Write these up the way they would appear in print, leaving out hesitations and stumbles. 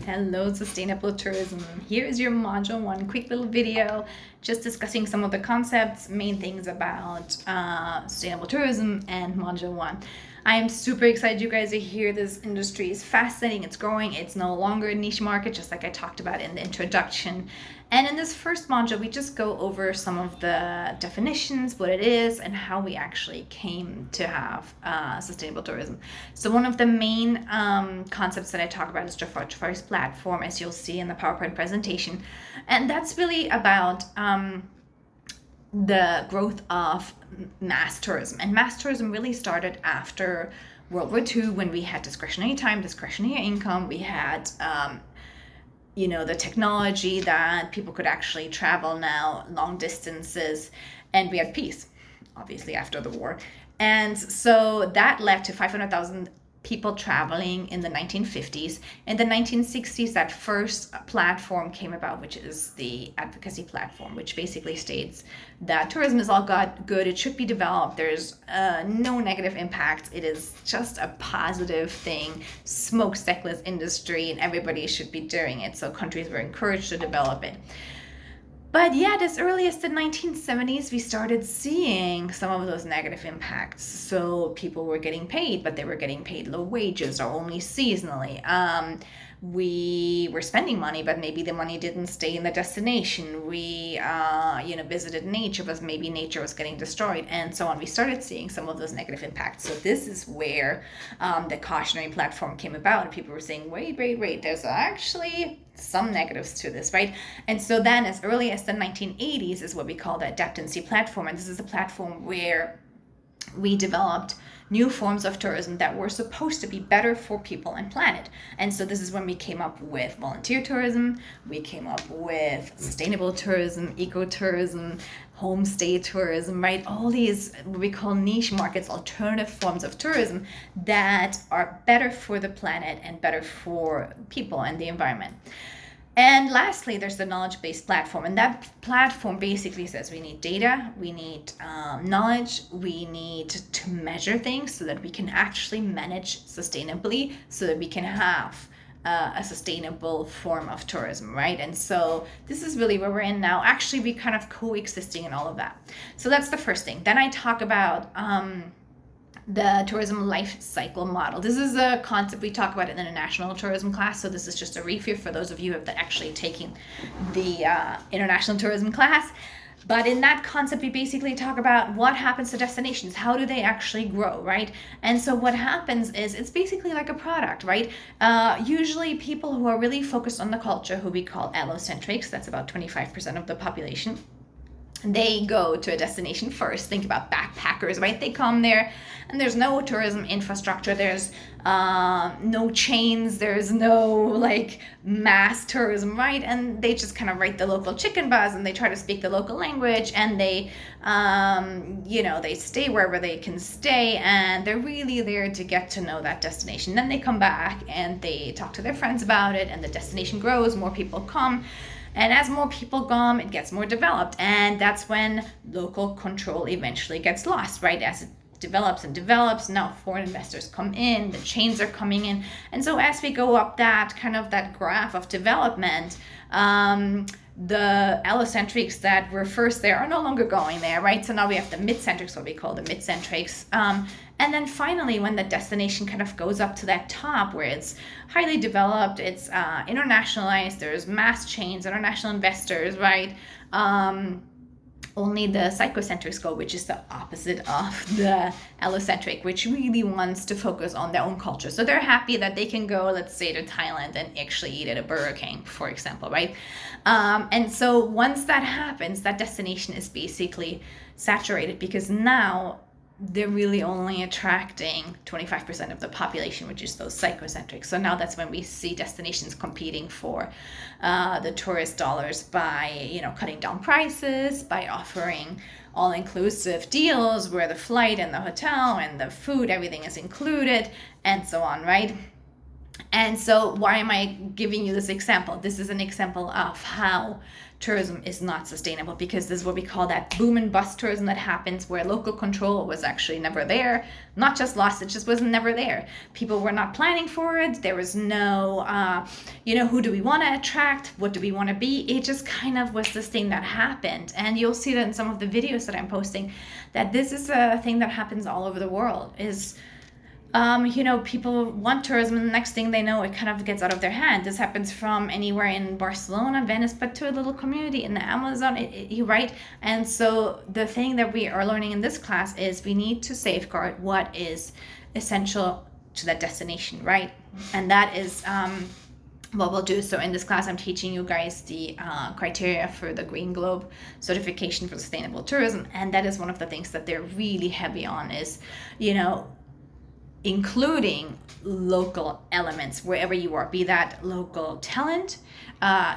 Hello, sustainable tourism. Here is your module one quick little video just discussing some of the concepts, main things about sustainable tourism and module one. I am super excited you guys are here. This industry is fascinating, it's growing, it's no longer a niche market, just like I talked about in the introduction. And in this first module, we just go over some of the definitions, what it is, and how we actually came to have sustainable tourism. So one of the main concepts that I talk about is Jafari's platform, as you'll see in the PowerPoint presentation. And that's really about the growth of mass tourism. And mass tourism really started after World War II, when we had discretionary time, discretionary income. We had the technology that people could actually travel now long distances, and we had peace, obviously, after the war. And so that led to 500,000 people traveling in the 1950s. In the 1960s, that first platform came about, which is the advocacy platform, which basically states that tourism is all good, it should be developed, there's no negative impact, it is just a positive thing, smokestackless industry, and everybody should be doing it. So countries were encouraged to develop it. But yet, as early as the 1970s, we started seeing some of those negative impacts. So people were getting paid, but they were getting paid low wages or only seasonally. We were spending money, but maybe the money didn't stay in the destination. We, visited nature, but maybe nature was getting destroyed, and so on. We started seeing some of those negative impacts. So this is where the cautionary platform came about, and people were saying, wait, there's actually some negatives to this, right? And so then, as early as the 1980s, is what we call the adaptancy platform, and this is a platform where we developed new forms of tourism that were supposed to be better for people and planet. And so this is when we came up with volunteer tourism, we came up with sustainable tourism, ecotourism, homestay tourism, right? All these what we call niche markets, alternative forms of tourism that are better for the planet and better for people and the environment. And lastly, there's the knowledge-based platform. And that platform basically says we need data, we need knowledge, we need to measure things so that we can actually manage sustainably, so that we can have a sustainable form of tourism, right? And so this is really where we're in now. Actually, we kind of coexisting in all of that. So that's the first thing. Then I talk about the tourism life cycle model. This is a concept we talk about in the international tourism class, so this is just a review for those of you who have actually taken the international tourism class. But in that concept, we basically talk about what happens to destinations, how do they actually grow, right? And so what happens is it's basically like a product, right? Usually people who are really focused on the culture, who we call allocentrics, that's about 25% of the population, they go to a destination first. Think about backpackers, right? They come there and there's no tourism infrastructure, there's no chains, there's no mass tourism, right? And they just kind of write the local chicken buzz and they try to speak the local language, and they they stay wherever they can stay, and they're really there to get to know that destination. Then they come back and they talk to their friends about it, and the destination grows, more people come. And as more people come, it gets more developed. And that's when local control eventually gets lost, right? As it develops and develops, now foreign investors come in, the chains are coming in. And so as we go up that graph of development, the allocentrics that were first there are no longer going there, right? So now we have the mid-centrics, what we call the mid-centrics. And then finally, when the destination kind of goes up to that top where it's highly developed, it's internationalized, there's mass chains, international investors, right? Only the psychocentrics go, which is the opposite of the allocentric, which really wants to focus on their own culture. So they're happy that they can go, let's say, to Thailand and actually eat at a Burger King, for example, right? And so once that happens, that destination is basically saturated, because now they're really only attracting 25% of the population, which is those psychocentrics. So now that's when we see destinations competing for the tourist dollars by, cutting down prices, by offering all-inclusive deals where the flight and the hotel and the food, everything is included, and so on, right? And so why am I giving you this example? This is an example of how tourism is not sustainable, because this is what we call that boom and bust tourism that happens where local control was actually never there. Not just lost, it just was never there. People were not planning for it. There was no, who do we want to attract? What do we want to be? It just kind of was this thing that happened. And you'll see that in some of the videos that I'm posting, that this is a thing that happens all over the world. People want tourism, and the next thing they know, it kind of gets out of their hand. This happens from anywhere in Barcelona, Venice, but to a little community in the Amazon, right? And so the thing that we are learning in this class is we need to safeguard what is essential to that destination, right? And that is what we'll do. So in this class, I'm teaching you guys the criteria for the Green Globe certification for sustainable tourism. And that is one of the things that they're really heavy on is, including local elements wherever you are, be that local talent,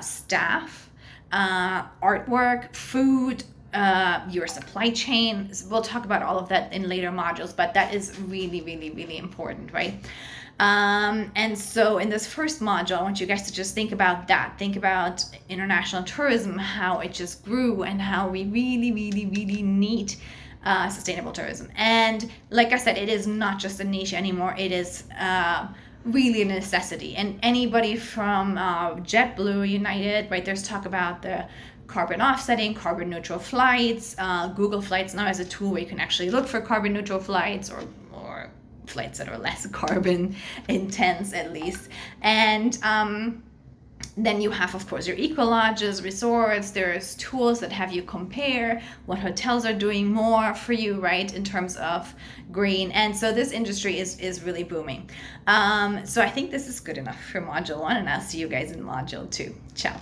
staff, artwork, food, your supply chain. We'll talk about all of that in later modules, but that is really, really, really important, right? And so in this first module, I want you guys to just think about that. Think about international tourism, how it just grew, and how we really, really, really need sustainable tourism. And like I said, it is not just a niche anymore. It is really a necessity. And anybody from JetBlue, United, right, there's talk about the carbon offsetting, carbon neutral flights. Google Flights now has a tool where you can actually look for carbon neutral flights, or flights that are less carbon intense at least. And then you have, of course, your eco lodges, resorts. There's tools that have you compare what hotels are doing more for you, right, in terms of green. And so this industry is really booming. So I think this is good enough for module 1, and I'll see you guys in module 2. Ciao.